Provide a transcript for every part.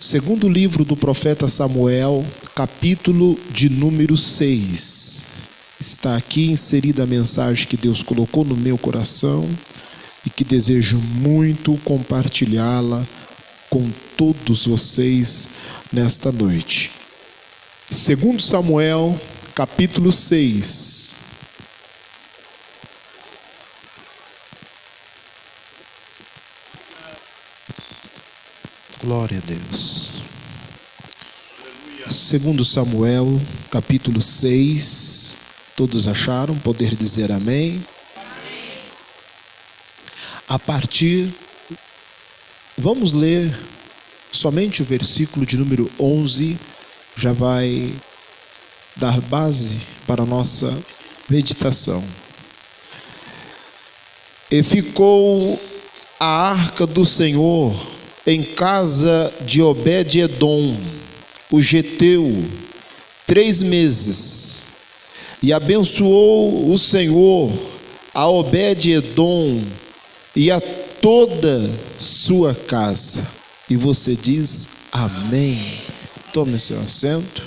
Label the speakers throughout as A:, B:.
A: Segundo livro do profeta Samuel, capítulo de número 6. Está aqui inserida a mensagem que Deus colocou no meu coração e que desejo muito compartilhá-la com todos vocês nesta noite. Segundo Samuel, capítulo 6. Glória a Deus. Segundo Samuel, capítulo 6. Todos acharam? Poder dizer amém? Amém. A partir, vamos ler somente o versículo de número 11, já vai dar base para a nossa meditação. E ficou a arca do Senhor em casa de Obed-edom, o geteu, 3 meses. E abençoou o Senhor a Obed-edom e a toda sua casa. E você diz amém. Tome seu assento.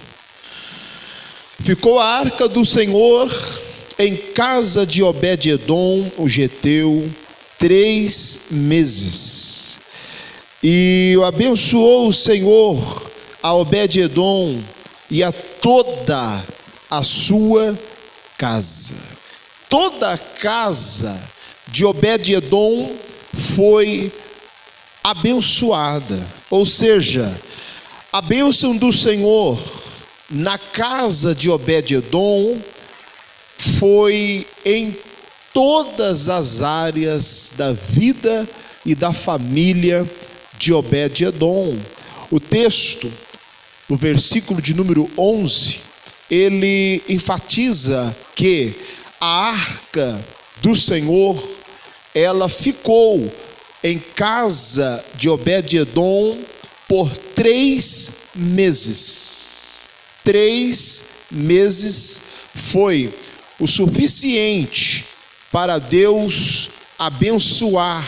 A: Ficou a arca do Senhor em casa de Obed-edom, o geteu, 3 meses. E abençoou o Senhor a Obed-edom e a toda a sua casa. Toda a casa de Obed-edom foi abençoada. Ou seja, a bênção do Senhor na casa de Obed-edom foi em todas as áreas da vida e da família de Obed-edom. O texto, o versículo de número 11, ele enfatiza que a arca do Senhor, ela ficou em casa de Obed-edom por 3 meses. 3 meses foi o suficiente para Deus abençoar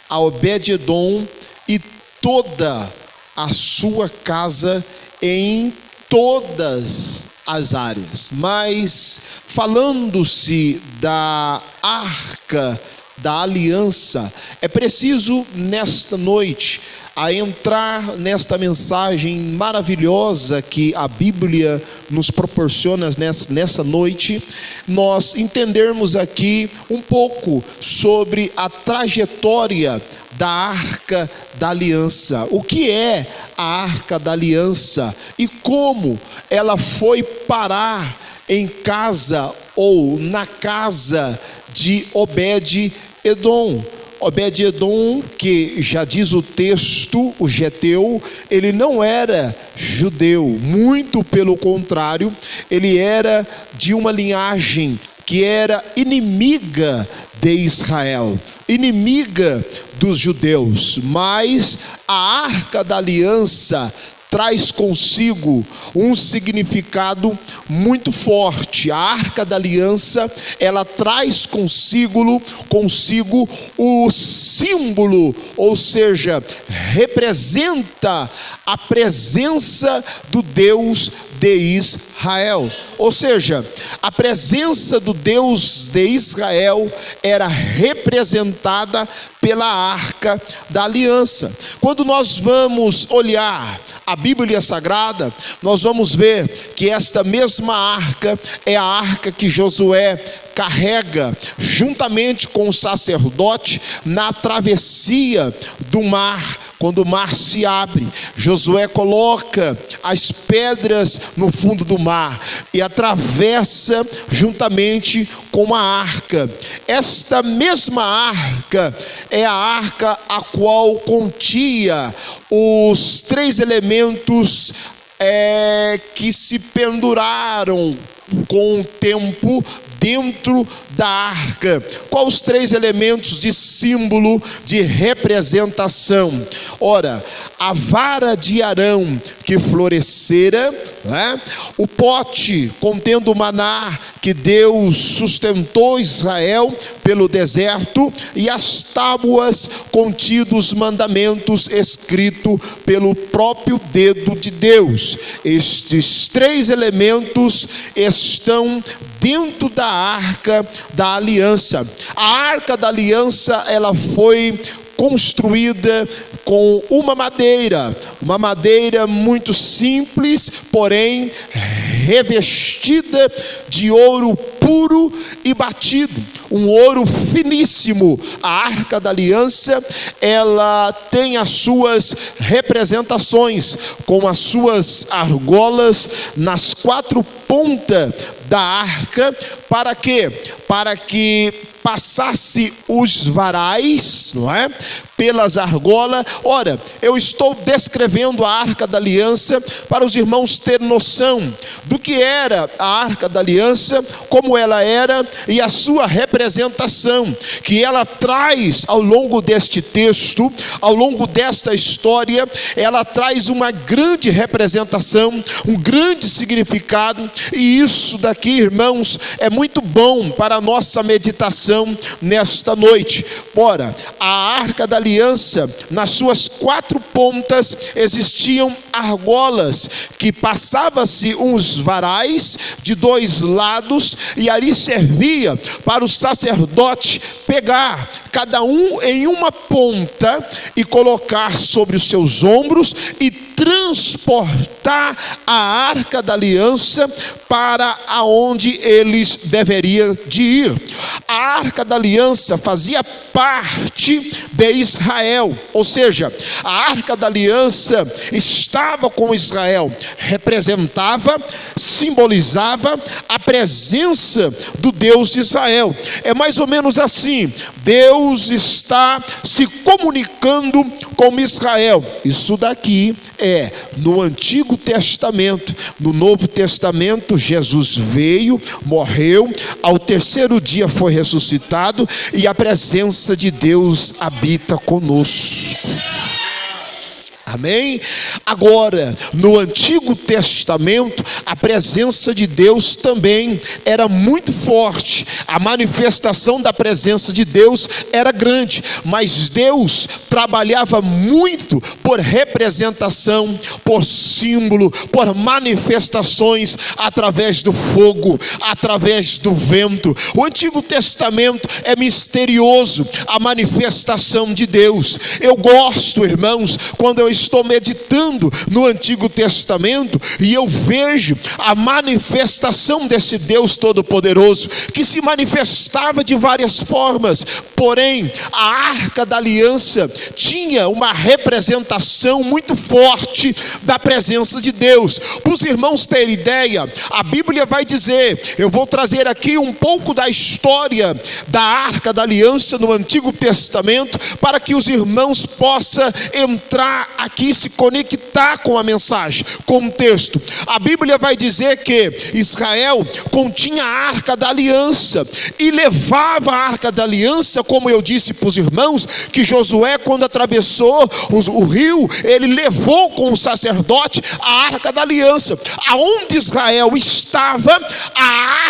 A: a Obed-edom e toda a sua casa em todas as áreas. Mas falando-se da arca da aliança, é preciso nesta noite a entrar nesta mensagem maravilhosa que a Bíblia nos proporciona nessa noite, nós entendermos aqui um pouco sobre a trajetória da arca da aliança. O que é a arca da aliança e como ela foi parar em casa ou na casa de Obed-edom. Obed-edom, que já diz o texto, o geteu, ele não era judeu, muito pelo contrário, ele era de uma linhagem que era inimiga de Israel, inimiga dos judeus. Mas a arca da aliança traz consigo um significado muito forte. A arca da aliança, ela traz consigo o símbolo, ou seja, representa a presença do Deus de Israel. Ou seja, a presença do Deus de Israel era representada pela arca da aliança. Quando nós vamos olhar a Bíblia Sagrada, nós vamos ver que esta mesma arca é a arca que Josué carrega juntamente com o sacerdote na travessia do mar. Quando o mar se abre, Josué coloca as pedras no fundo do mar e atravessa juntamente com a arca. Esta mesma arca é a arca a qual continha os 3 elementos que se penduraram com o tempo dentro da arca. Quais os 3 elementos de símbolo, de representação? Ora, a vara de Arão, que que florescera, o pote contendo o maná que Deus sustentou Israel pelo deserto, e as tábuas contidas os mandamentos escritos pelo próprio dedo de Deus. Estes três elementos estão dentro da arca da aliança. A arca da aliança, ela foi construída com uma madeira muito simples, porém revestida de ouro puro e batido, um ouro finíssimo. A arca da aliança, ela tem as suas representações, com as suas argolas nas quatro pontas da arca. Para quê? Para que passasse os varais, não é? Pelas argolas. Ora, eu estou descrevendo a arca da aliança para os irmãos terem noção do que era a arca da aliança, como ela era e a sua representação, que ela traz ao longo deste texto, ao longo desta história. Ela traz uma grande representação, um grande significado, e isso daqui, irmãos, é muito bom para a nossa meditação nesta noite. Ora, a arca da aliança, nas suas quatro pontas existiam argolas, que passava-se uns varais de dois lados, e ali servia para o sacerdote pegar cada um em uma ponta e colocar sobre os seus ombros e transportar a arca da aliança para aonde eles deveriam de ir. A arca da aliança fazia parte de Israel, ou seja, a arca da aliança estava com Israel, representava, simbolizava a presença do Deus de Israel. É mais ou menos assim: Deus está se comunicando com Israel. Isso daqui é no Antigo Testamento. No Novo Testamento, Jesus veio, morreu, ao terceiro dia foi ressuscitado, e a presença de Deus habita conosco. Amém? Agora, no Antigo Testamento, a presença de Deus também era muito forte. A manifestação da presença de Deus era grande, mas Deus trabalhava muito por representação, por símbolo, por manifestações, através do fogo, através do vento. O Antigo Testamento é misterioso, a manifestação de Deus. Eu gosto, irmãos, quando eu estou meditando no Antigo Testamento e eu vejo a manifestação desse Deus Todo-Poderoso, que se manifestava de várias formas. Porém, a arca da aliança tinha uma representação muito forte da presença de Deus. Para os irmãos terem ideia, a Bíblia vai dizer, eu vou trazer aqui um pouco da história da arca da aliança no Antigo Testamento, para que os irmãos possam entrar aqui, se conectar com a mensagem, com o texto. A Bíblia vai dizer que Israel continha a arca da aliança e levava a arca da aliança, como eu disse para os irmãos, que Josué, quando atravessou o rio, ele levou com o sacerdote a arca da aliança. Aonde Israel estava, a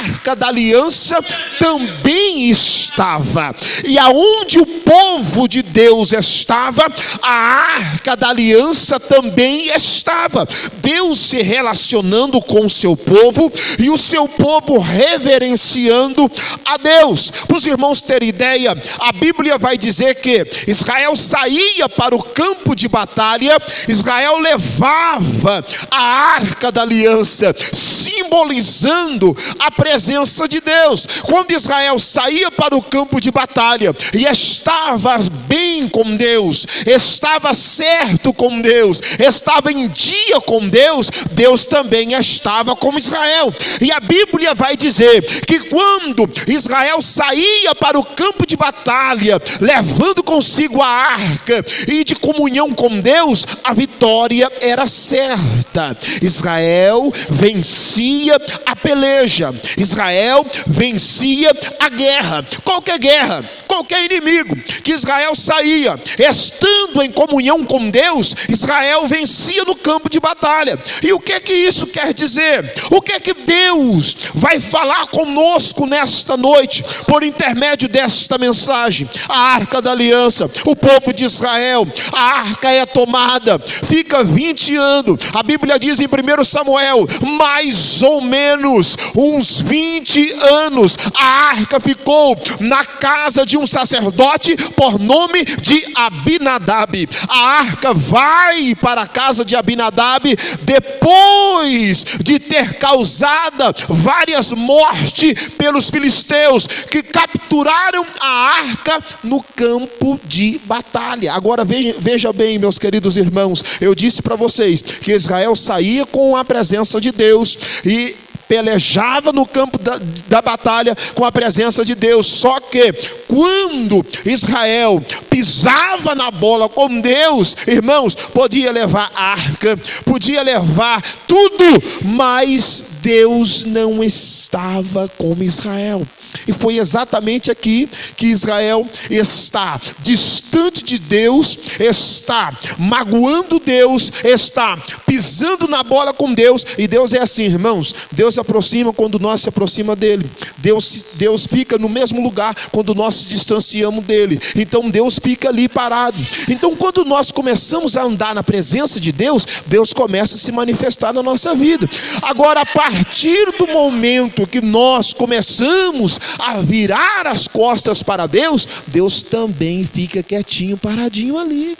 A: arca da aliança também estava, e aonde o povo de Deus estava, a arca da aliança também estava. Deus se relacionando com o seu povo e o seu povo reverenciando a Deus. Para os irmãos terem ideia, a Bíblia vai dizer que Israel saía para o campo de batalha, Israel levava a arca da aliança, simbolizando a presença de Deus. Quando Israel saía para o campo de batalha e estava bem com Deus, estava certo com Deus, estava em dia com Deus, Deus também estava com Israel. E a Bíblia vai dizer que quando Israel saía para o campo de batalha, levando consigo a arca e de comunhão com Deus, a vitória era certa. Israel vencia a peleja, Israel vencia a guerra. Qualquer guerra, qualquer inimigo que Israel saía, estando em comunhão com Deus, Israel vencia no campo de batalha. E o que isso quer dizer? O que Deus vai falar conosco nesta noite, por intermédio desta mensagem? A arca da aliança, o povo de Israel, a arca é tomada, fica 20 anos, a Bíblia diz em 1 Samuel, mais ou menos uns 20 anos, a arca ficou na casa de um sacerdote por nome de Abinadab. A arca vai para a casa de Abinadab depois de ter causado várias mortes pelos filisteus, que capturaram a arca no campo de batalha. Agora veja bem, meus queridos irmãos, eu disse para vocês que Israel saía com a presença de Deus e pelejava no campo da batalha com a presença de Deus. Só que quando Israel pisava na bola com Deus, irmãos, podia levar arca, podia levar tudo, mas Deus não estava com Israel. E foi exatamente aqui que Israel está distante de Deus, está magoando Deus, está pisando na bola com Deus. E Deus é assim, irmãos, Deus se aproxima quando nós se aproxima dele. Deus fica no mesmo lugar quando nós se distanciamos dele. Então Deus fica ali parado. Então quando nós começamos a andar na presença de Deus, Deus começa a se manifestar na nossa vida. Agora, a partir do momento que nós começamos a virar as costas para Deus, Deus também fica quietinho, paradinho ali,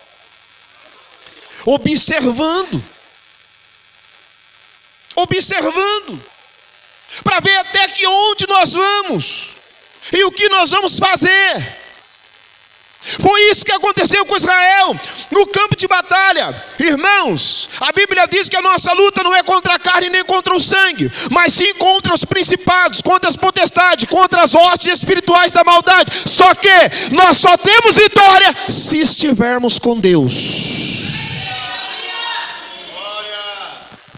A: observando, para ver até que onde nós vamos e o que nós vamos fazer. Foi isso que aconteceu com Israel no campo de batalha. Irmãos, a Bíblia diz que a nossa luta não é contra a carne nem contra o sangue, mas sim contra os principados, contra as potestades, contra as hostes espirituais da maldade. Só que nós só temos vitória se estivermos com Deus.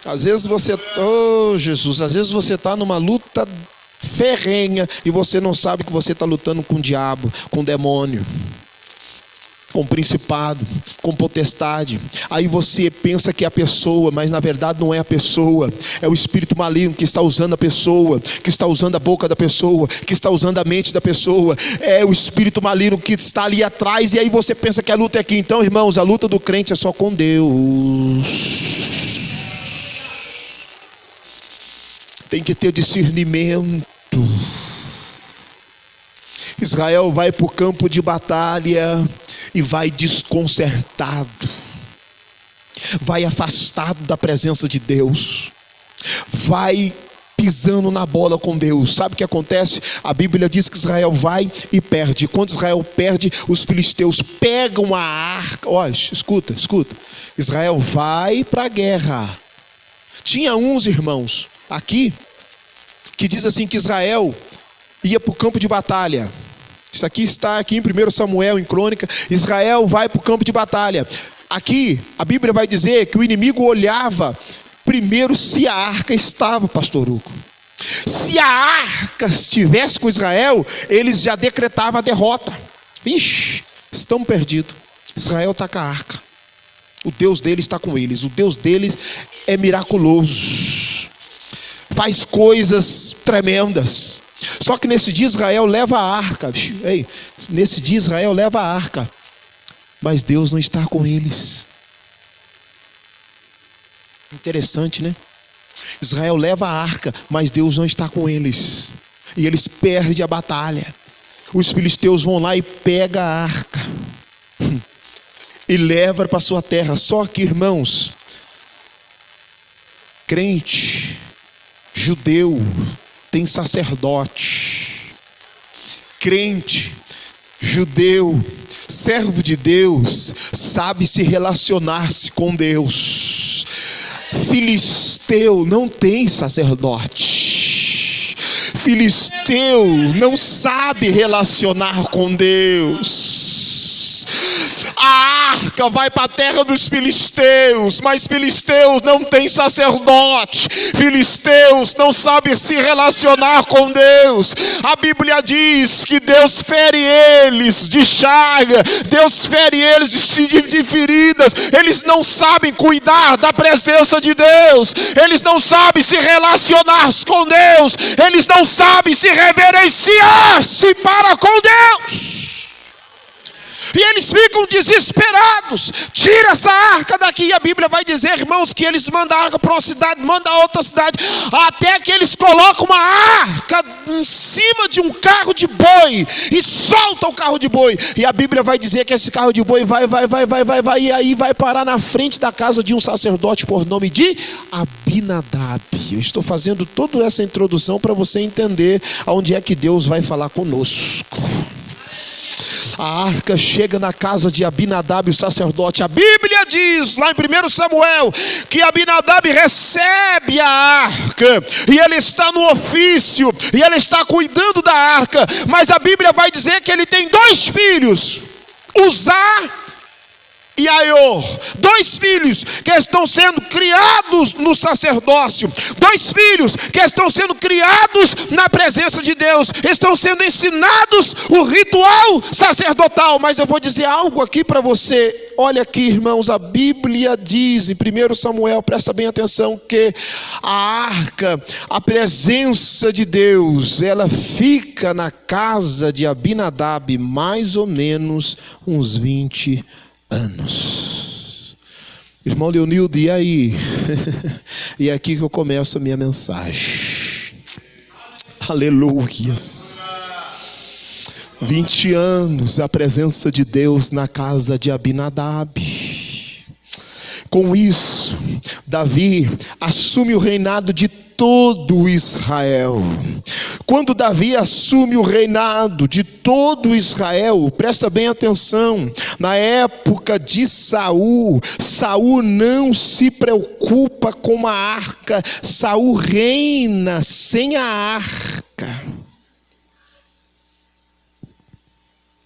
A: Às vezes você, às vezes você está numa luta ferrenha e você não sabe que você está lutando com o diabo, com o demônio, com principado, com potestade. Aí você pensa que é a pessoa, mas na verdade não é a pessoa, é o espírito maligno que está usando a pessoa, que está usando a boca da pessoa, que está usando a mente da pessoa. É o espírito maligno que está ali atrás. E aí você pensa que a luta é aqui. Então, irmãos, a luta do crente é só com Deus. Tem que ter discernimento. Israel vai para o campo de batalha e vai desconcertado, vai afastado da presença de Deus, vai pisando na bola com Deus. Sabe o que acontece? A Bíblia diz que Israel vai e perde. Quando Israel perde, os filisteus pegam a arca. Olha, escuta. Israel vai para a guerra. Tinha uns irmãos aqui que diz assim que Israel ia para o campo de batalha. Isso aqui está aqui em 1 Samuel, em Crônica. Israel vai para o campo de batalha. Aqui a Bíblia vai dizer que o inimigo olhava primeiro se a arca estava, pastor Hugo. Se a arca estivesse com Israel, eles já decretavam a derrota. Ixi, estão perdidos. Israel está com a arca. O Deus deles está com eles. O Deus deles é miraculoso, faz coisas tremendas. Só que nesse dia Israel leva a arca. Ei, nesse dia Israel leva a arca, mas Deus não está com eles. Interessante, né? Israel leva a arca, mas Deus não está com eles. E eles perdem a batalha. Os filisteus vão lá e pegam a arca e levam para sua terra. Só que, irmãos, crente, judeu, tem sacerdote. Crente, judeu, servo de Deus, sabe se relacionar-se com Deus. Filisteu não tem sacerdote. Filisteu não sabe relacionar com Deus. A arca vai para a terra dos filisteus, mas filisteus não tem sacerdote, filisteus não sabem se relacionar com Deus. A Bíblia diz que Deus fere eles de chaga, Deus fere eles de feridas. Eles não sabem cuidar da presença de Deus, eles não sabem se relacionar com Deus, eles não sabem se reverenciar-se para com Deus. E eles ficam desesperados. Tira essa arca daqui. E a Bíblia vai dizer, irmãos, que eles mandam a arca para uma cidade, mandam a outra cidade, até que eles colocam uma arca em cima de um carro de boi e soltam o carro de boi. E a Bíblia vai dizer que esse carro de boi vai, e aí vai parar na frente da casa de um sacerdote por nome de Abinadab. Eu estou fazendo toda essa introdução para você entender aonde é que Deus vai falar conosco. A arca chega na casa de Abinadab, o sacerdote. A Bíblia diz, lá em 1 Samuel, que Abinadab recebe a arca, e ele está no ofício, e ele está cuidando da arca. Mas a Bíblia vai dizer que ele tem 2 filhos, Uzá e Aiô, 2 filhos que estão sendo criados no sacerdócio, 2 filhos que estão sendo criados na presença de Deus, estão sendo ensinados o ritual sacerdotal. Mas eu vou dizer algo aqui para você. Olha aqui, irmãos, a Bíblia diz em 1 Samuel, presta bem atenção, que a arca, a presença de Deus, ela fica na casa de Abinadab mais ou menos uns 20 anos. Irmão Leonildo, e aí? E é aqui que eu começo a minha mensagem. Aleluias. 20 anos a presença de Deus na casa de Abinadab. Com isso, Davi assume o reinado de todo Israel. Quando Davi assume o reinado de todo Israel, presta bem atenção, na época de Saul, Saul não se preocupa com a arca, Saul reina sem a arca.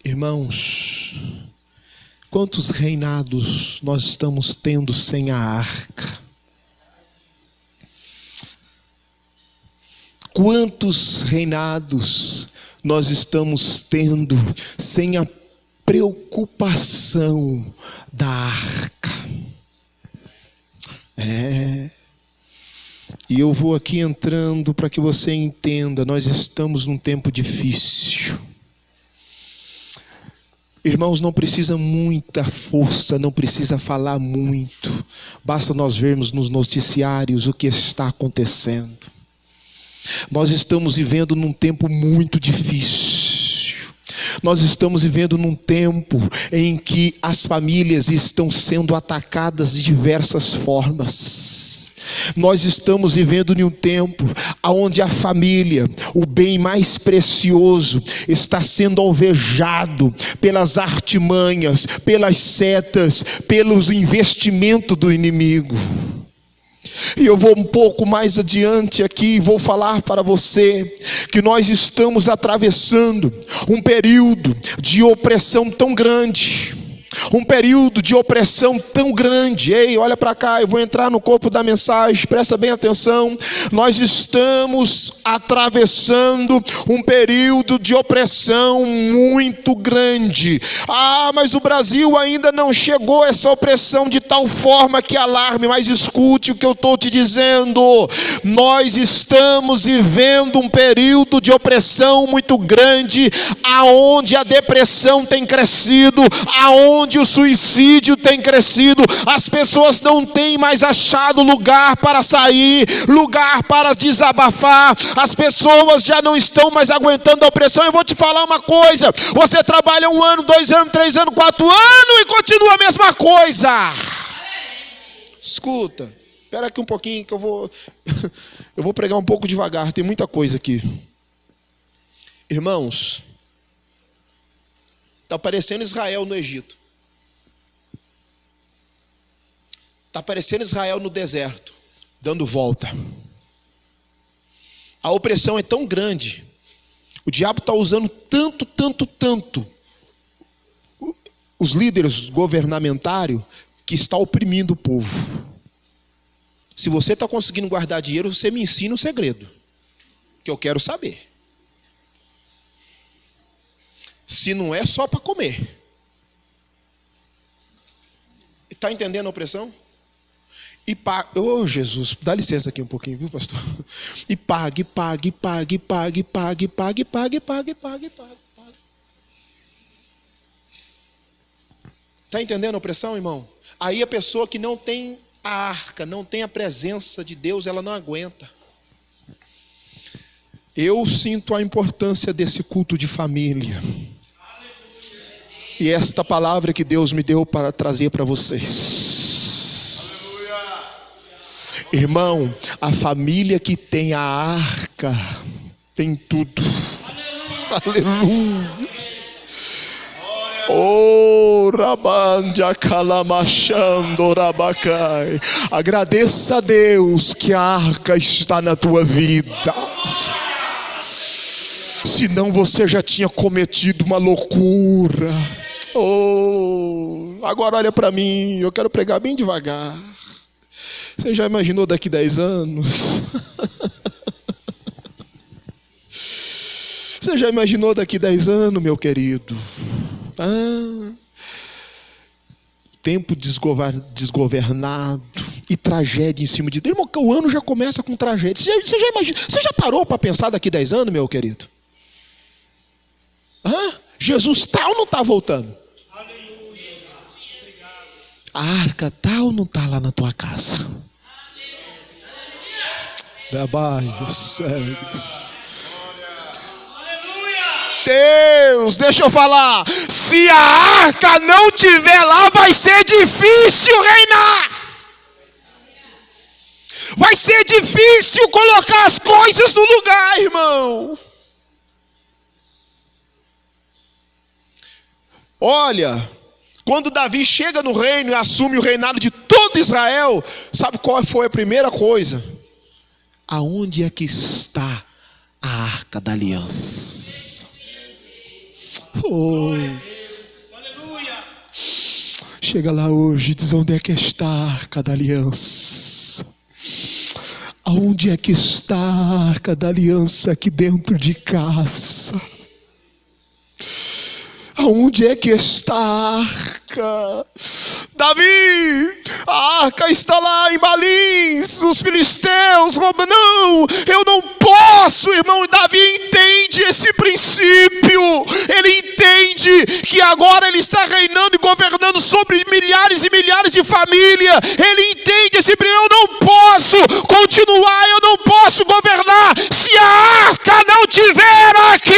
A: Irmãos, quantos reinados nós estamos tendo sem a arca? Quantos reinados nós estamos tendo sem a preocupação da arca? E eu vou aqui entrando para que você entenda, nós estamos num tempo difícil. Irmãos, não precisa muita força, não precisa falar muito. Basta nós vermos nos noticiários o que está acontecendo. Nós estamos vivendo num tempo muito difícil. Nós estamos vivendo num tempo em que as famílias estão sendo atacadas de diversas formas. Nós estamos vivendo em um tempo onde a família, o bem mais precioso, está sendo alvejado pelas artimanhas, pelas setas, pelos investimentos do inimigo. E eu vou um pouco mais adiante aqui e vou falar para você que nós estamos atravessando um período de opressão tão grande. Um período de opressão tão grande. Ei, olha para cá, eu vou entrar no corpo da mensagem, presta bem atenção. Nós estamos atravessando um período de opressão muito grande. Mas o Brasil ainda não chegou a essa opressão de tal forma que alarme. Mas escute o que eu estou te dizendo. Nós estamos vivendo um período de opressão muito grande, aonde a depressão tem crescido, aonde o suicídio tem crescido. As pessoas não têm mais achado lugar para sair, lugar para desabafar. As pessoas já não estão mais aguentando a opressão. Eu vou te falar uma coisa: você trabalha 1 ano, 2 anos, 3 anos, 4 anos e continua a mesma coisa. Escuta, espera aqui um pouquinho que eu vou pregar um pouco devagar, tem muita coisa aqui. Irmãos, está parecendo Israel no Egito. Está parecendo Israel no deserto, dando volta. A opressão é tão grande, o diabo está usando tanto os líderes governamentários que estão oprimindo o povo. Se você está conseguindo guardar dinheiro, você me ensina um segredo, que eu quero saber. Se não é só para comer. Está entendendo a opressão? E pague. Oh, Jesus, dá licença aqui um pouquinho, viu, pastor? E pague. Está entendendo a opressão, irmão? Aí a pessoa que não tem a arca, não tem a presença de Deus, ela não aguenta. Eu sinto a importância desse culto de família. E esta palavra que Deus me deu para trazer para vocês. Irmão, a família que tem a arca tem tudo. Aleluia. Oh, Rabandia Calamachando Rabacai. Agradeça a Deus que a arca está na tua vida. Senão você já tinha cometido uma loucura. Oh, agora olha para mim, eu quero pregar bem devagar. Você já imaginou daqui 10 anos? Você já imaginou daqui 10 anos, meu querido? Tempo desgovernado e tragédia em cima de Deus. Irmão, o ano já começa com tragédia. Você já parou para pensar daqui 10 anos, meu querido? Jesus está ou não está voltando? A arca está ou não está lá na tua casa? Deus, deixa eu falar. Se a arca não estiver lá, vai ser difícil reinar. Vai ser difícil colocar as coisas no lugar, irmão. Olha, quando Davi chega no reino e assume o reinado de todo Israel, sabe qual foi a primeira coisa? Aonde é que está a arca da aliança? Oh. Chega lá hoje e diz: onde é que está a arca da aliança? Aonde é que está a arca da aliança aqui dentro de casa? Aonde é que está a arca? Davi, a arca está lá em Balins, os filisteus roubam. Não, eu não posso, irmão. Davi entende esse princípio. Ele entende que agora ele está reinando e governando sobre milhares e milhares de famílias. Ele entende esse princípio. Eu não posso continuar, eu não posso governar se a arca não estiver aqui.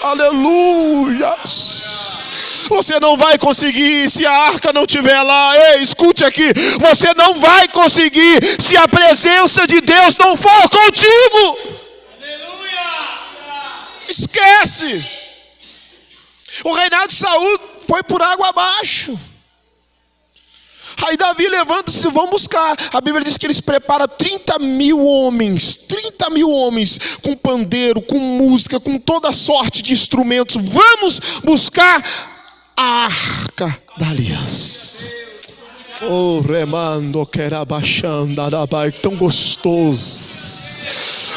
A: Aleluia. Você não vai conseguir se a arca não estiver lá. Ei, escute aqui. Você não vai conseguir se a presença de Deus não for contigo. Aleluia. Esquece. O reinado de Saul foi por água abaixo. Aí Davi levanta-se, vão buscar. A Bíblia diz que eles preparam 30 mil homens com pandeiro, com música, com toda sorte de instrumentos. Vamos buscar a arca da aliança. Oh, remando, que era baixando, tão gostoso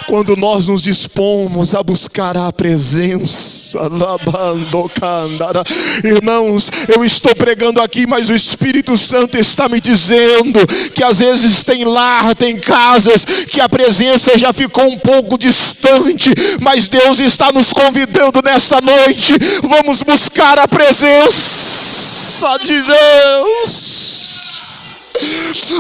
A: quando nós nos dispomos a buscar a presença. Irmãos, eu estou pregando aqui, mas o Espírito Santo está me dizendo que às vezes tem lar, tem casas que a presença já ficou um pouco distante, mas Deus está nos convidando nesta noite. Vamos buscar a presença de Deus.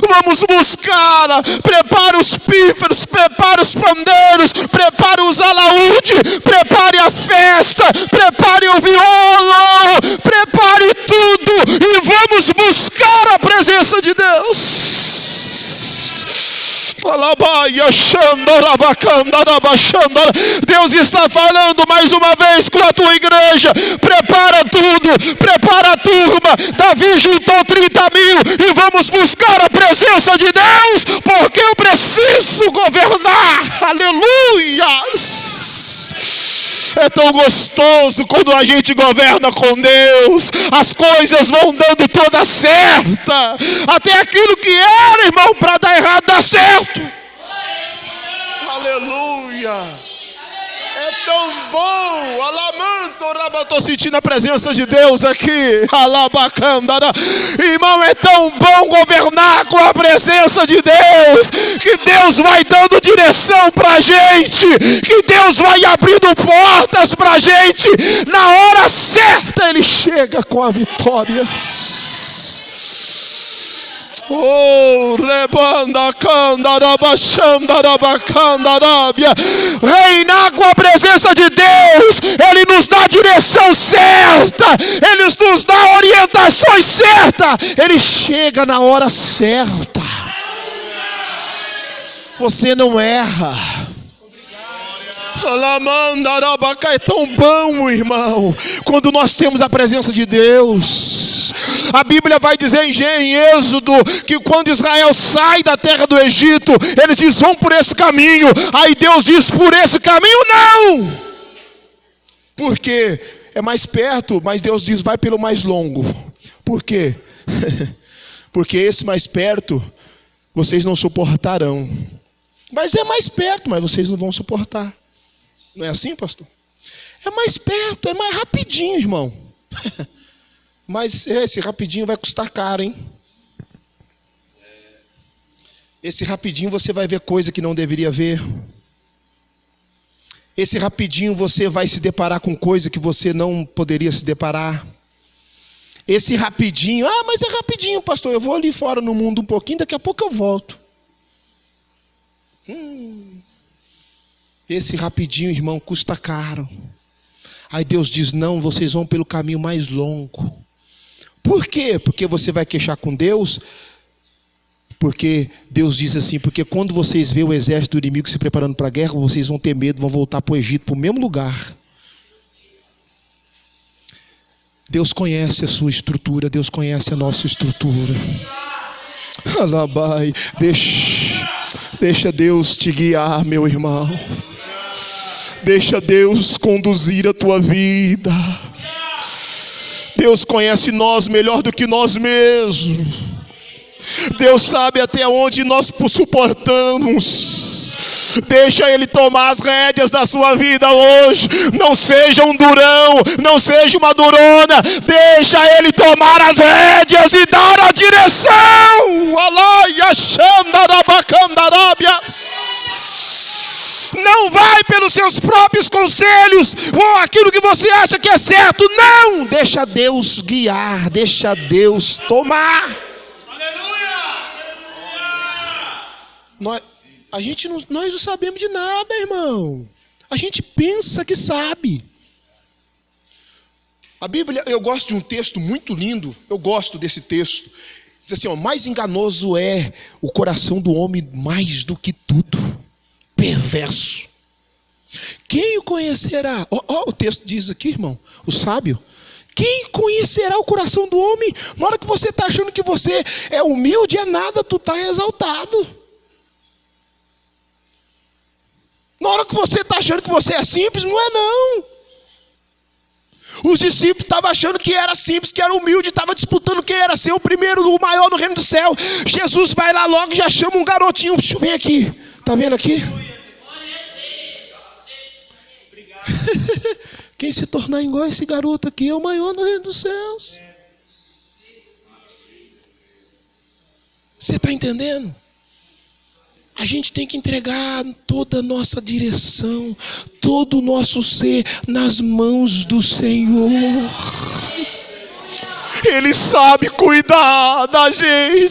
A: Vamos buscar. Prepare os pífaros, prepare os pandeiros, prepare os alaúde, prepare a festa, prepare o violo, prepare tudo e vamos buscar a presença de Deus. Deus está falando mais uma vez com a tua igreja. Prepara tudo, prepara a turma. Davi juntou 30 mil e vamos buscar a presença de Deus, porque eu preciso governar. Aleluia. é tão gostoso quando a gente governa com Deus. As coisas vão dando toda certa. Até aquilo que era, irmão, para dar errado, dá certo. Aleluia. É tão bom. Estou sentindo a presença de Deus aqui. Alabacandara. Irmão, é tão bom governar com a presença de Deus, que Deus vai dando direção para a gente, que Deus vai abrindo portas para a gente. Na hora certa Ele chega com a vitória. Oh, rebanda candarabachandarabacandarabia. Reinar com a presença de Deus, Ele nos dá a direção certa, Ele nos dá orientações certas, Ele chega na hora certa. Você não erra. É tão bom, irmão, quando nós temos a presença de Deus. A Bíblia vai dizer em Êxodo que quando Israel sai da terra do Egito, eles dizem: vão por esse caminho. Aí Deus diz: por esse caminho não, porque é mais perto. Mas Deus diz: vai pelo mais longo. Por quê? Porque esse mais perto vocês não suportarão. Mas é mais perto, mas vocês não vão suportar. Não é assim, pastor? É mais perto, é mais rapidinho, irmão. Mas esse rapidinho vai custar caro, hein? Esse rapidinho você vai ver coisa que não deveria ver. Esse rapidinho você vai se deparar com coisa que você não poderia se deparar. Esse rapidinho, mas é rapidinho, pastor. Eu vou ali fora no mundo um pouquinho, daqui a pouco eu volto. Esse rapidinho, irmão, custa caro. Aí Deus diz: não, vocês vão pelo caminho mais longo. Por quê? Porque você vai queixar com Deus? Porque Deus diz assim: porque quando vocês vêem o exército do inimigo se preparando para a guerra, vocês vão ter medo, vão voltar para o Egito, para o mesmo lugar. Deus conhece a sua estrutura, Deus conhece a nossa estrutura. Alabai, deixa Deus te guiar, meu irmão. Deixa Deus conduzir a tua vida. Deus conhece nós melhor do que nós mesmos. Deus sabe até onde nós suportamos. Deixa Ele tomar as rédeas da sua vida hoje. Não seja um durão, não seja uma durona. Deixa Ele tomar as rédeas e dar a direção. Não vai pelos seus próprios conselhos ou aquilo que você acha que é certo. Não, deixa Deus guiar, deixa Deus tomar. Aleluia! Nós não sabemos de nada, irmão. A gente pensa que sabe. A Bíblia, eu gosto de um texto muito lindo. Eu gosto desse texto. Diz assim: mais enganoso é o coração do homem mais do que tudo. Perverso. Quem o conhecerá? O texto diz aqui, irmão, o sábio. Quem conhecerá o coração do homem? Na hora que você está achando que você é humilde, é nada, tu está exaltado. Na hora que você está achando que você é simples, não é não. Os discípulos estavam achando que era simples, que era humilde, estavam disputando quem era ser o primeiro, o maior no reino do céu. Jesus vai lá logo e já chama um garotinho. Vem aqui, está vendo aqui? Quem se tornar igual a esse garoto aqui é o maior no reino dos céus. Você está entendendo? A gente tem que entregar toda a nossa direção, todo o nosso ser nas mãos do Senhor. Ele sabe cuidar da gente.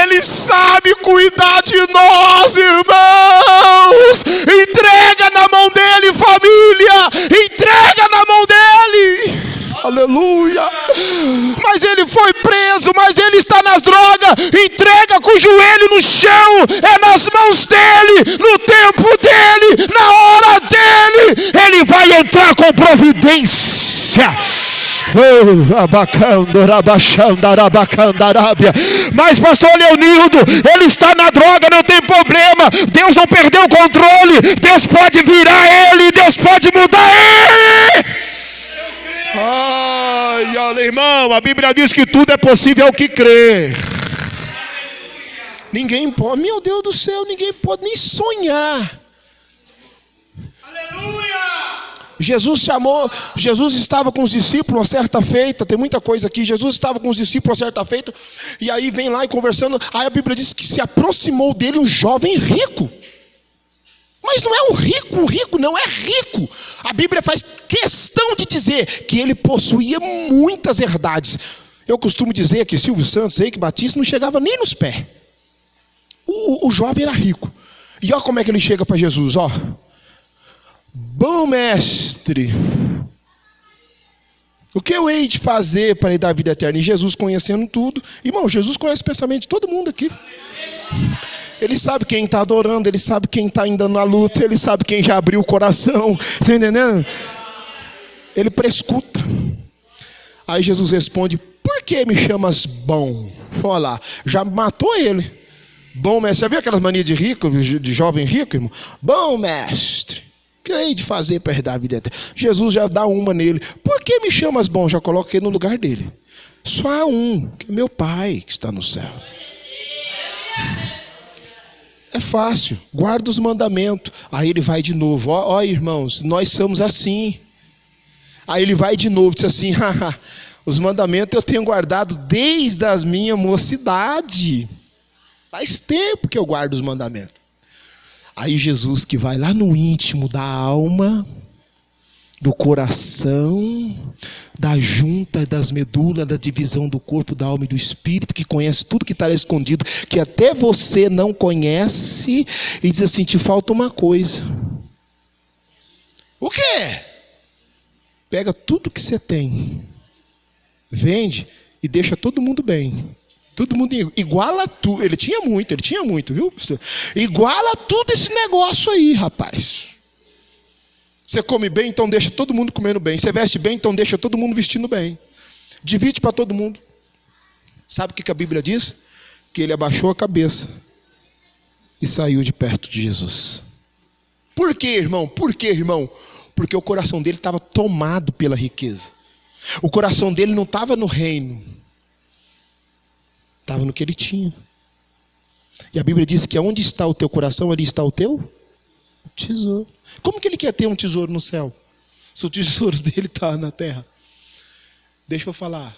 A: Ele sabe cuidar de nós, irmãos. Entrega na mão dele, família. Entrega na mão dele. Aleluia. Mas ele foi preso, mas ele está nas drogas. Entrega com o joelho no chão. É nas mãos dele, no tempo dele, na hora dele. Ele vai entrar com providência. Mas pastor Leonildo, ele está na droga, não tem problema. Deus não perdeu o controle. Deus pode virar ele, Deus pode mudar ele. Ai, alemão, a Bíblia diz que tudo é possível ao que crê. Ninguém pode, meu Deus do céu, ninguém pode nem sonhar. Jesus estava com os discípulos uma certa feita, tem muita coisa aqui. Jesus estava com os discípulos uma certa feita, e aí vem lá e conversando. Aí a Bíblia diz que se aproximou dele um jovem rico. Mas não é um rico não é rico. A Bíblia faz questão de dizer que ele possuía muitas herdades. Eu costumo dizer que Silvio Santos, Eike Batista, não chegava nem nos pés. O jovem era rico. E olha como é que ele chega para Jesus, ó. Bom mestre, o que eu hei de fazer para lhe dar vida eterna? E Jesus conhecendo tudo. Irmão, Jesus conhece o pensamento de todo mundo aqui. Ele sabe quem está adorando, ele sabe quem está ainda na luta, ele sabe quem já abriu o coração, está entendendo? Ele prescuta. Aí Jesus responde: por que me chamas bom? Olha lá, já matou ele. Bom mestre, você viu aquelas manias de rico, de jovem rico, irmão? Bom mestre, o que eu hei de fazer para herdar a vida eterna? Jesus já dá uma nele. Por que me chamas bom? Já coloca ele no lugar dele. Só há um, que é meu Pai que está no céu. É fácil, guarda os mandamentos. Aí ele vai de novo, ó irmãos, nós somos assim. Aí ele vai de novo, diz assim: os mandamentos eu tenho guardado desde a minha mocidade. Faz tempo que eu guardo os mandamentos. Aí Jesus, que vai lá no íntimo da alma, do coração, da junta, das medulas, da divisão do corpo, da alma e do espírito, que conhece tudo que está escondido, que até você não conhece, e diz assim: te falta uma coisa. O quê? Pega tudo que você tem, vende e deixa todo mundo bem. Todo mundo iguala tudo. Ele tinha muito, viu, pastor? Iguala tudo esse negócio aí, rapaz. Você come bem, então deixa todo mundo comendo bem. Você veste bem, então deixa todo mundo vestindo bem. Divide para todo mundo. Sabe o que a Bíblia diz? Que ele abaixou a cabeça e saiu de perto de Jesus. Por quê, irmão? Porque o coração dele estava tomado pela riqueza. O coração dele não estava no reino. Estava no que ele tinha. E a Bíblia diz que onde está o teu coração, ali está o teu tesouro. Como que ele quer ter um tesouro no céu, se o tesouro dele está na terra? Deixa eu falar.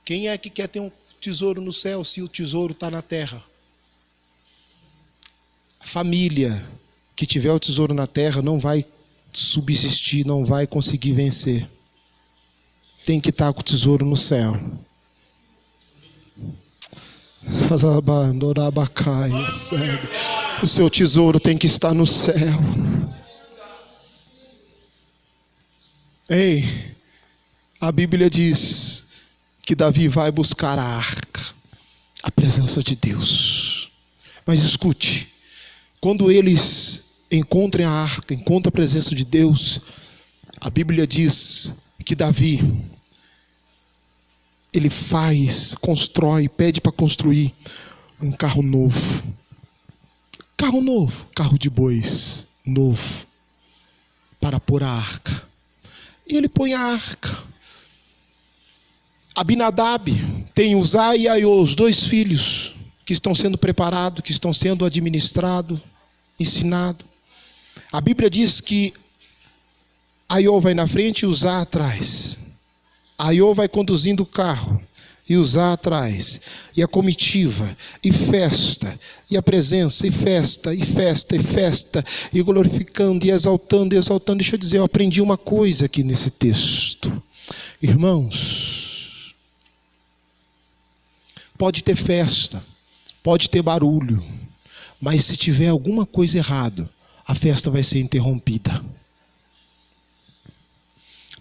A: Quem é que quer ter um tesouro no céu, se o tesouro está na terra? A família que tiver o tesouro na terra não vai subsistir, não vai conseguir vencer. Tem que estar com o tesouro no céu. O seu tesouro tem que estar no céu. Ei, a Bíblia diz que Davi vai buscar a arca, a presença de Deus. Mas escute, quando eles encontram a arca, encontram a presença de Deus, a Bíblia diz que Davi, ele constrói, pede para construir um carro novo. Carro novo, carro de bois novo, para pôr a arca. E ele põe a arca. Abinadab tem Uzá e Aiô, os dois filhos, que estão sendo preparados, que estão sendo administrados, ensinados. A Bíblia diz que Aiô vai na frente e Uzá atrás. Aiô vai conduzindo o carro e Uzá atrás, e a comitiva, e festa, e a presença, e festa, e festa, e festa, e glorificando, e exaltando, e exaltando. Deixa eu dizer, eu aprendi uma coisa aqui nesse texto. Irmãos, pode ter festa, pode ter barulho, mas se tiver alguma coisa errada, a festa vai ser interrompida.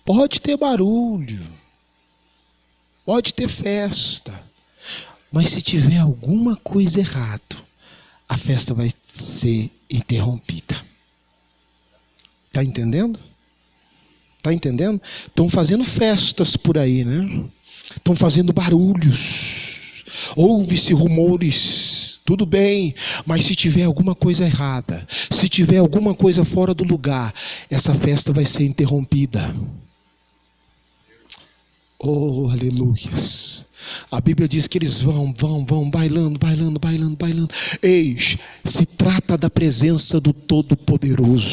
A: Pode ter barulho, pode ter festa, mas se tiver alguma coisa errada, a festa vai ser interrompida. Está entendendo? Está entendendo? Estão fazendo festas por aí, né? Estão fazendo barulhos. Ouve-se rumores. Tudo bem, mas se tiver alguma coisa errada, se tiver alguma coisa fora do lugar, essa festa vai ser interrompida. Oh, aleluias. A Bíblia diz que eles vão bailando. Eis, se trata da presença do Todo-Poderoso.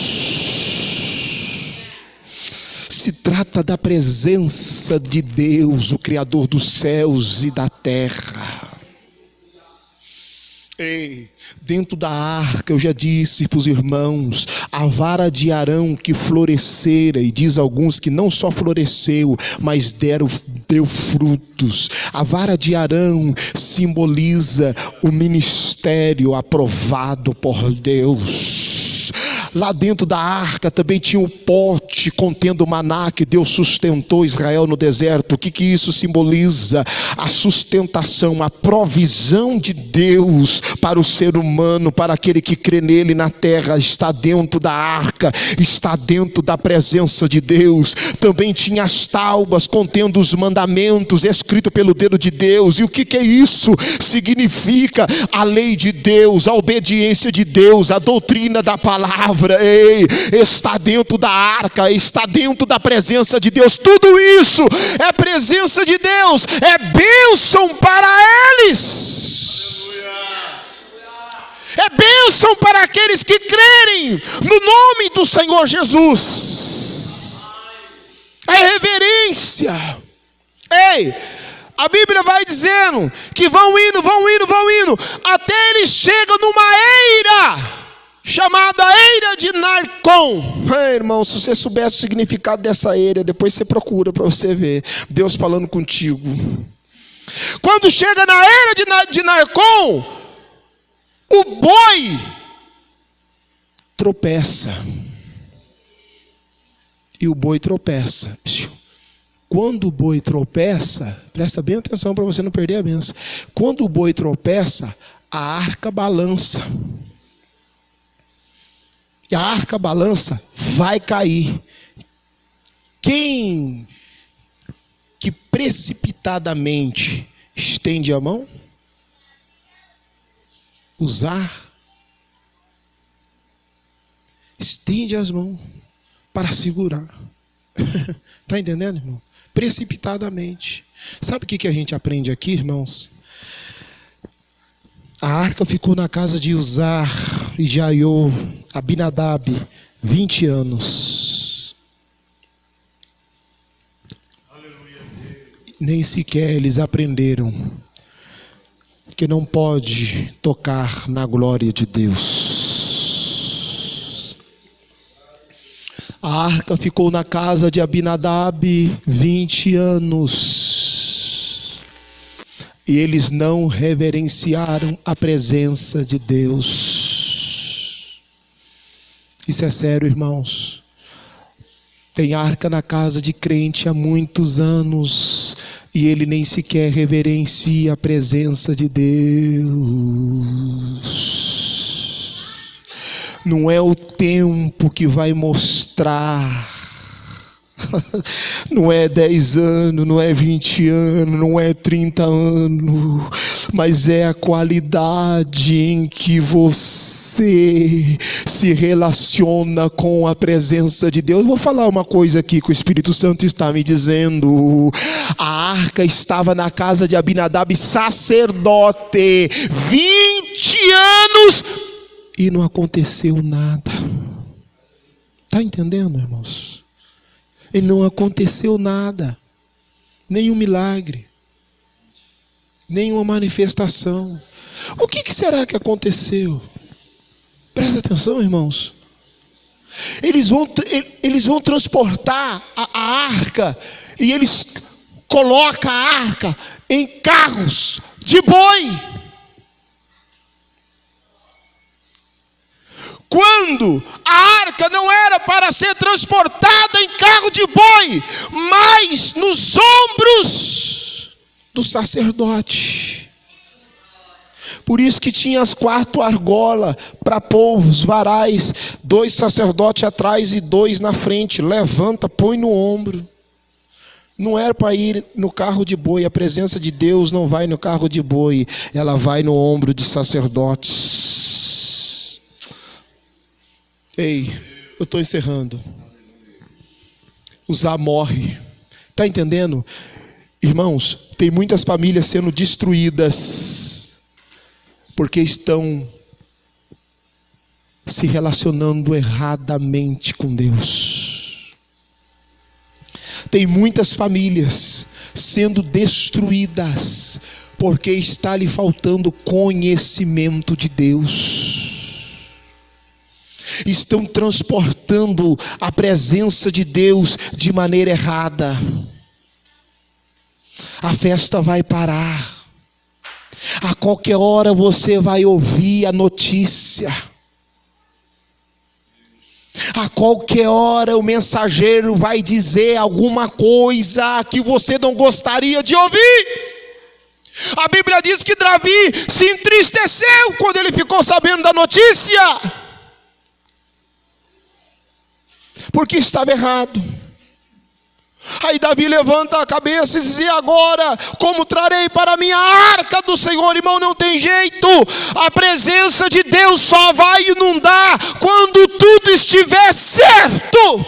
A: Se trata da presença de Deus, o Criador dos céus e da terra. Ei, dentro da arca, eu já disse para os irmãos, a vara de Arão que florescera, e diz alguns que não só floresceu, mas deu frutos. A vara de Arão simboliza o ministério aprovado por Deus. Lá dentro da arca também tinha um pote contendo o maná que Deus sustentou Israel no deserto. O que isso simboliza? A sustentação, a provisão de Deus para o ser humano, para aquele que crê nele na terra. Está dentro da arca, está dentro da presença de Deus. Também tinha as tábuas contendo os mandamentos, escrito pelo dedo de Deus. E o que isso significa? A lei de Deus, a obediência de Deus, a doutrina da palavra. Ei, está dentro da arca, está dentro da presença de Deus. Tudo isso é presença de Deus, é bênção para eles. É bênção para aqueles que crerem no nome do Senhor Jesus. É reverência. Ei, a Bíblia vai dizendo que vão indo, até eles chegam numa eira chamada eira de Narcom. Irmão, se você soubesse o significado dessa eira, depois você procura para você ver Deus falando contigo. Quando chega na eira de Narcom, o boi tropeça. E o boi tropeça. Quando o boi tropeça, presta bem atenção para você não perder a bênção. Quando o boi tropeça, a arca balança. E a arca balança, vai cair. Quem que precipitadamente estende a mão? Usar. Estende as mãos para segurar. Está entendendo, irmão? Precipitadamente. Sabe o que a gente aprende aqui, irmãos? A arca ficou na casa de Uzar e de Aiô, Abinadab, 20 anos. Aleluia. Nem sequer eles aprenderam que não pode tocar na glória de Deus. A arca ficou na casa de Abinadab 20 anos. E eles não reverenciaram a presença de Deus. Isso é sério, irmãos. Tem arca na casa de crente há muitos anos e ele nem sequer reverencia a presença de Deus. Não é o tempo que vai mostrar. Não é 10 anos, não é 20 anos, não é 30 anos, mas é a qualidade em que você se relaciona com a presença de Deus. Eu vou falar uma coisa aqui que o Espírito Santo está me dizendo. A arca estava na casa de Abinadab, sacerdote, 20 anos e não aconteceu nada. Está entendendo, irmãos? E não aconteceu nada, nenhum milagre, nenhuma manifestação. O que será que aconteceu? Presta atenção, irmãos. Eles vão transportar a arca e eles colocam a arca em carros de boi. Quando a arca não era para ser transportada em carro de boi, mas nos ombros do sacerdote. Por isso que tinha as 4 argolas para pôr os varais, 2 sacerdotes atrás e 2 na frente. Levanta, põe no ombro. Não era para ir no carro de boi. A presença de Deus não vai no carro de boi, ela vai no ombro de sacerdotes. Ei, eu estou encerrando. Uzá morre. Está entendendo? Irmãos, tem muitas famílias sendo destruídas porque estão se relacionando erradamente com Deus. Tem muitas famílias sendo destruídas porque está lhe faltando conhecimento de Deus. Estão transportando a presença de Deus de maneira errada. A festa vai parar. A qualquer hora você vai ouvir a notícia. A qualquer hora o mensageiro vai dizer alguma coisa que você não gostaria de ouvir. A Bíblia diz que Davi se entristeceu quando ele ficou sabendo da notícia, porque estava errado. Aí Davi levanta a cabeça e diz: e agora, como trarei para mim a arca do Senhor? Irmão, não tem jeito. A presença de Deus só vai inundar quando tudo estiver certo.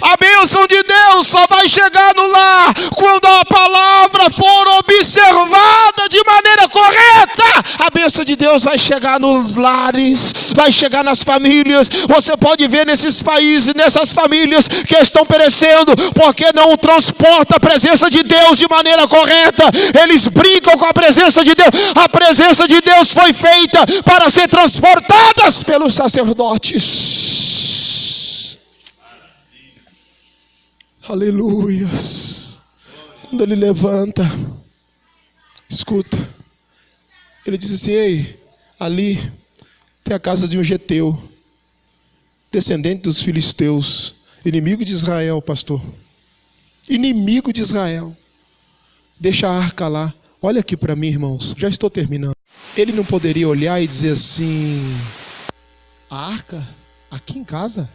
A: A bênção de Deus só vai chegar no lar quando a palavra for observada de maneira correta. A bênção de Deus vai chegar nos lares, vai chegar nas famílias. Você pode ver nesses países, nessas famílias que estão perecendo, porque não transporta a presença de Deus de maneira correta. Eles brincam com a presença de Deus. A presença de Deus foi feita para ser transportada pelos sacerdotes. Aleluias. Quando ele levanta, escuta, ele diz assim: ei, ali tem a casa de um geteu, descendente dos filisteus, inimigo de Israel, pastor, inimigo de Israel. Deixa a arca lá. Olha aqui para mim, irmãos, já estou terminando. Ele não poderia olhar e dizer assim: a arca aqui em casa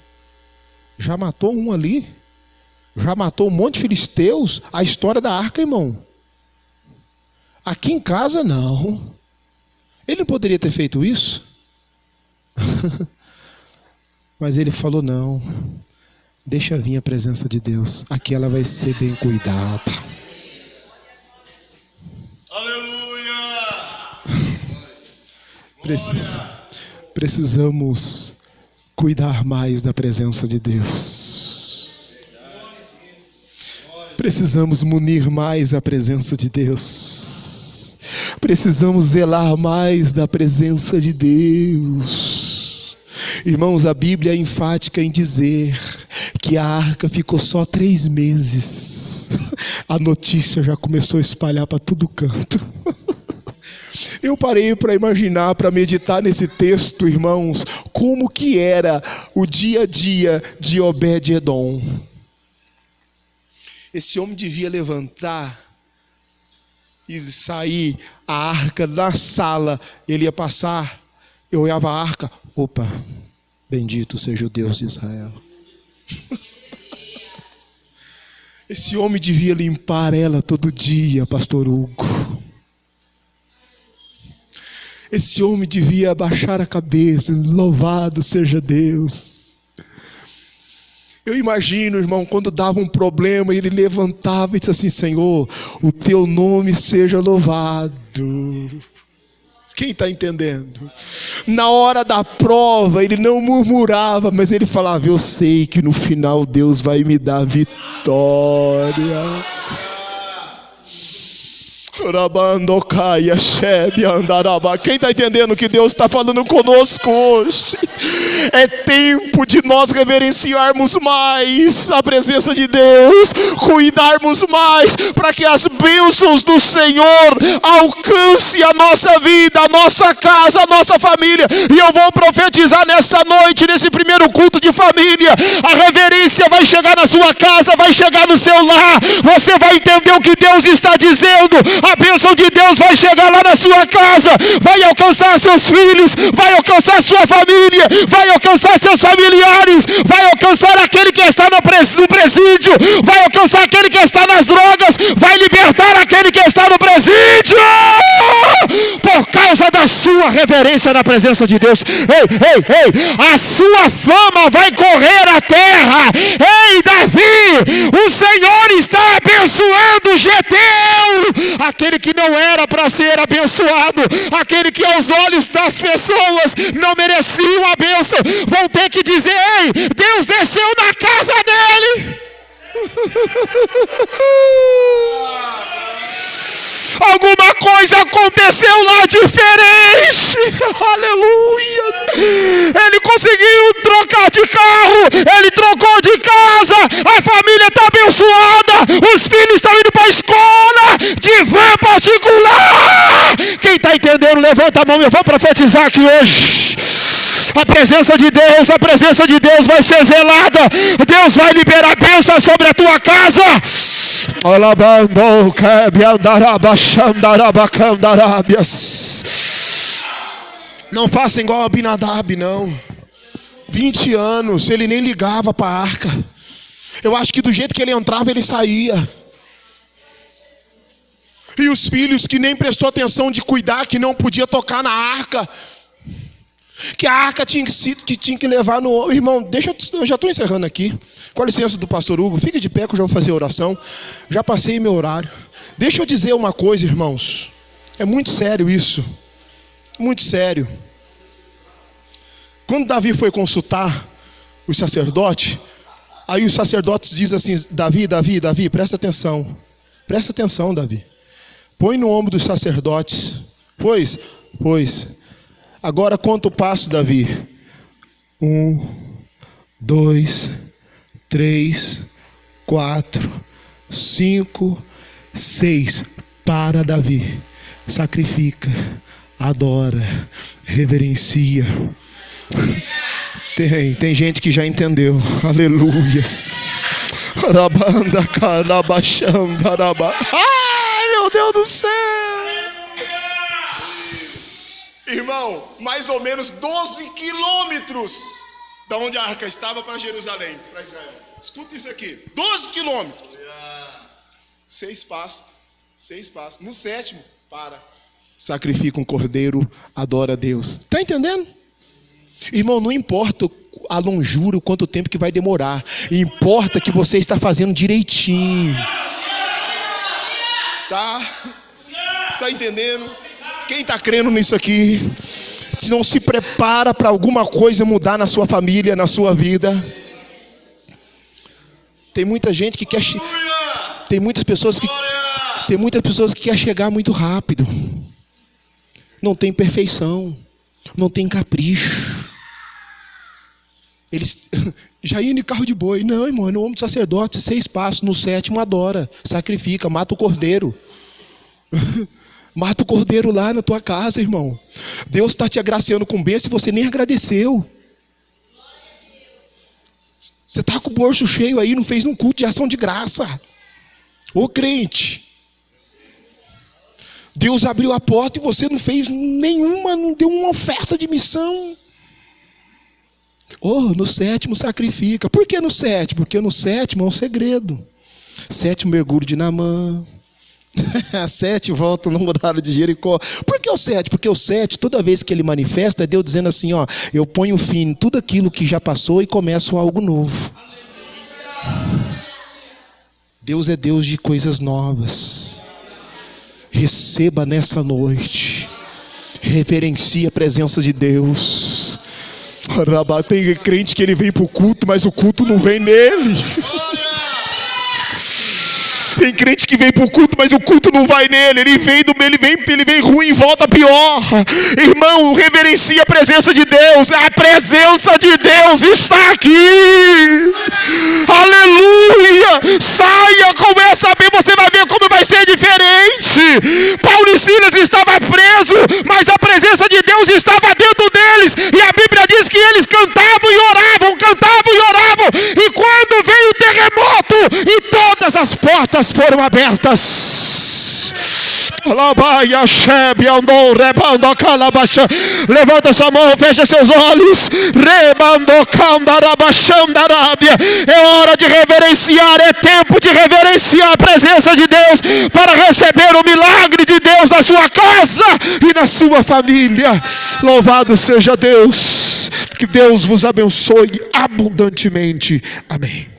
A: já matou um ali, já matou um monte de filisteus. A história da arca, irmão, aqui em casa não. Ele não poderia ter feito isso? Mas ele falou: não, deixa vir a presença de Deus, aqui ela vai ser bem cuidada. Precisamos cuidar mais da presença de Deus. Precisamos munir mais a presença de Deus. Precisamos zelar mais da presença de Deus. Irmãos, a Bíblia é enfática em dizer que a arca ficou só 3 meses. A notícia já começou a espalhar para todo canto. Eu parei para imaginar, para meditar nesse texto, irmãos, como que era o dia a dia de Obed-edom. Esse homem devia levantar e sair a arca da sala. Ele ia passar, eu olhava a arca, opa, bendito seja o Deus de Israel. Esse homem devia limpar ela todo dia, pastor Hugo. Esse homem devia abaixar a cabeça, louvado seja Deus. Eu imagino, irmão, quando dava um problema, ele levantava e disse assim: Senhor, o teu nome seja louvado. Quem está entendendo? Na hora da prova, ele não murmurava, mas ele falava: eu sei que no final Deus vai me dar vitória. Quem está entendendo o que Deus está falando conosco hoje? É tempo de nós reverenciarmos mais a presença de Deus, cuidarmos mais para que as bênçãos do Senhor alcancem a nossa vida, a nossa casa, a nossa família. E eu vou profetizar nesta noite, nesse primeiro culto de família, a reverência vai chegar na sua casa, vai chegar no seu lar. Você vai entender o que Deus está dizendo. A bênção de Deus vai chegar lá na sua casa, vai alcançar seus filhos, vai alcançar sua família, vai alcançar seus familiares, vai alcançar aquele que está no presídio, vai alcançar aquele que está nas drogas, vai libertar aquele que está no presídio, por causa da sua reverência na presença de Deus. Ei, a sua fama vai correr a terra. Ei, Davi, o Senhor está abençoando o Geteu, aquele que não era para ser abençoado, aquele que aos olhos das pessoas não merecia a bênção, vão ter que dizer: ei, Deus desceu na casa dele. Alguma coisa aconteceu lá diferente. Aleluia. Ele conseguiu trocar de carro, ele trocou de casa, a família está abençoada, os filhos estão indo para a escola de van particular. Quem está entendendo, levanta a mão. Eu vou profetizar aqui hoje. A presença de Deus vai ser zelada. Deus vai liberar bênção sobre a tua casa. Não faça igual a Abinadab, não. 20 anos, ele nem ligava para a arca. Eu acho que do jeito que ele entrava, ele saía. E os filhos que nem prestou atenção de cuidar, que não podia tocar na arca, que a arca tinha que levar no... Irmão, eu já estou encerrando aqui. Com a licença do pastor Hugo, fique de pé que eu já vou fazer a oração. Já passei meu horário. Deixa eu dizer uma coisa, irmãos. É muito sério isso. Muito sério. Quando Davi foi consultar os sacerdotes, aí os sacerdotes dizem assim: Davi, presta atenção. Presta atenção, Davi. Põe no ombro dos sacerdotes. Pois. Agora conta o passo, Davi. 1, 2, 3, 4, 5, 6. Para, Davi. Sacrifica, adora, reverencia. Tem gente que já entendeu. Aleluias. Ai, meu Deus do céu. Irmão, mais ou menos 12 quilômetros da onde a arca estava para Jerusalém, para Israel. Escuta isso aqui: 12 quilômetros. 6 passos. No 7º, para. Sacrifica um cordeiro, adora a Deus. Está entendendo? Irmão, não importa a longura, quanto tempo que vai demorar. Importa que você está fazendo direitinho. Tá entendendo? Quem está crendo nisso aqui, se não se prepara para alguma coisa mudar na sua família, na sua vida. Tem muita gente que quer... Tem muitas pessoas que querem chegar muito rápido. Não tem perfeição. Não tem capricho. Eles já iam de carro de boi. Não, irmão, no ombro do sacerdote, 6 passos. No 7º, adora, sacrifica, mata o cordeiro. Mata o cordeiro lá na tua casa, irmão. Deus está te agraciando com bênção e você nem agradeceu. Você está com o bolso cheio aí, não fez um culto de ação de graça. Ô crente, Deus abriu a porta e você não fez nenhuma, não deu uma oferta de missão. No 7º sacrifica. Por que no 7º? Porque no 7º é um segredo. 7º mergulho de Naamã. 7 volta no muralha de Jericó. Por que o 7? Porque o 7, toda vez que ele manifesta, é Deus dizendo assim: eu ponho fim em tudo aquilo que já passou e começo algo novo. Deus é Deus de coisas novas. Receba nessa noite. Reverencie a presença de Deus. Tem crente que ele vem para o culto, mas o culto não vem nele. Tem crente que vem para o culto, mas o culto não vai nele. Ele vem ruim e volta pior. Irmão, reverencia a presença de Deus. A presença de Deus está aqui. Aleluia. Saia, começa a ver, você vai ver como vai ser diferente. Paulo e Silas estavam presos, mas a presença de Deus estava dentro deles. E a Bíblia diz que eles cantavam e oravam. E quando veio o terremoto, e todas as portas foram abertas. Levanta sua mão, fecha seus olhos. É hora de reverenciar, é tempo de reverenciar a presença de Deus para receber o milagre de Deus na sua casa e na sua família. Louvado seja Deus. Que Deus vos abençoe abundantemente. Amém.